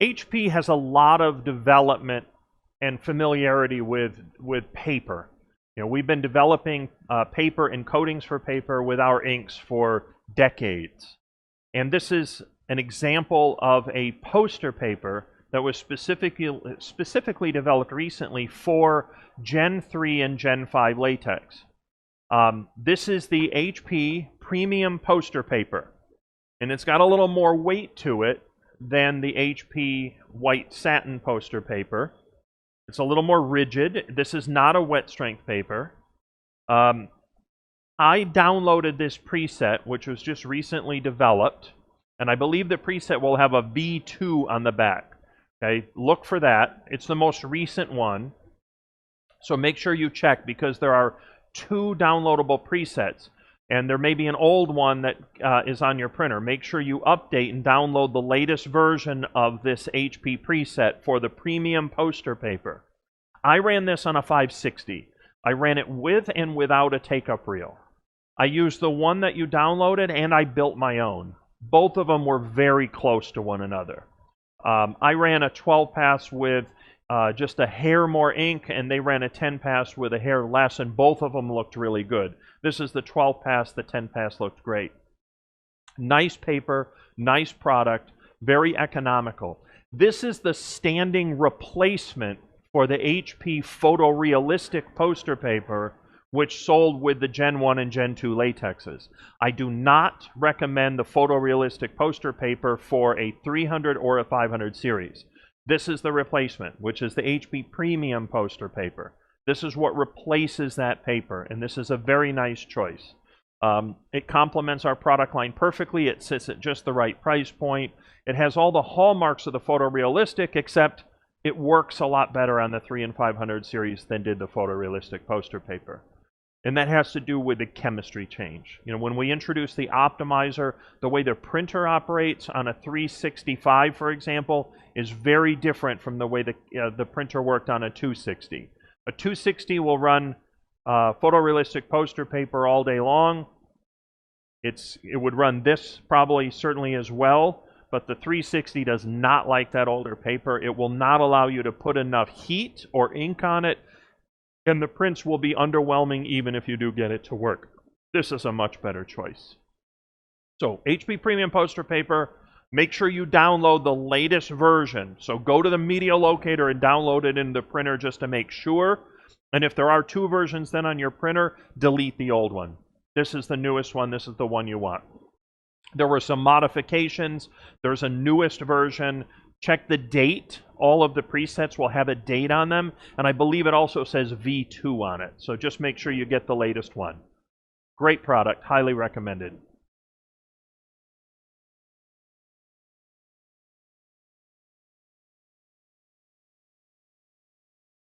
HP has a lot of development and familiarity with paper. You know, we've been developing paper and coatings for paper with our inks for decades. And this is an example of a poster paper that was specifically developed recently for Gen 3 and Gen 5 latex. This is the HP premium poster paper, and it's got a little more weight to it than the HP white satin poster paper. It's a little more rigid. This is not a wet strength paper. I downloaded this preset, which was just recently developed, and I believe the preset will have a V2 on the back. Okay, look for that. It's the most recent one. So make sure you check, because there are 2 downloadable presets, and there may be an old one that is on your printer. Make sure you update and download the latest version of this HP preset for the premium poster paper. I ran this on a 560. I ran it with and without a take-up reel. I used the one that you downloaded, and I built my own. Both of them were very close to one another. I ran a 12 pass with just a hair more ink, and they ran a 10 pass with a hair less, and both of them looked really good. This is the 12 pass, the 10 pass looked great. Nice paper, nice product, very economical. This is the standing replacement for the HP photorealistic poster paper, which sold with the Gen 1 and Gen 2 latexes. I do not recommend the photorealistic poster paper for a 300 or a 500 series. This is the replacement, which is the HP Premium poster paper. This is what replaces that paper, and this is a very nice choice. It complements our product line perfectly. It sits at just the right price point. It has all the hallmarks of the photorealistic, except it works a lot better on the 3 and 500 series than did the photorealistic poster paper. And that has to do with the chemistry change. You know, when we introduced the optimizer, the way the printer operates on a 365, for example, is very different from the way the printer worked on a 260. A 260 will run photorealistic poster paper all day long. It would run this probably certainly as well, but the 360 does not like that older paper. It will not allow you to put enough heat or ink on it, and the prints will be underwhelming even if you do get it to work. This is a much better choice. So HP Premium poster paper, make sure you download the latest version. So go to the media locator and download it in the printer just to make sure. And if there are 2 versions then on your printer, delete the old one. This is the newest one. This is the one you want. There were some modifications. There's a newest version. Check the date. All of the presets will have a date on them, and I believe it also says V2 on it. So just make sure you get the latest one. Great product, highly recommended.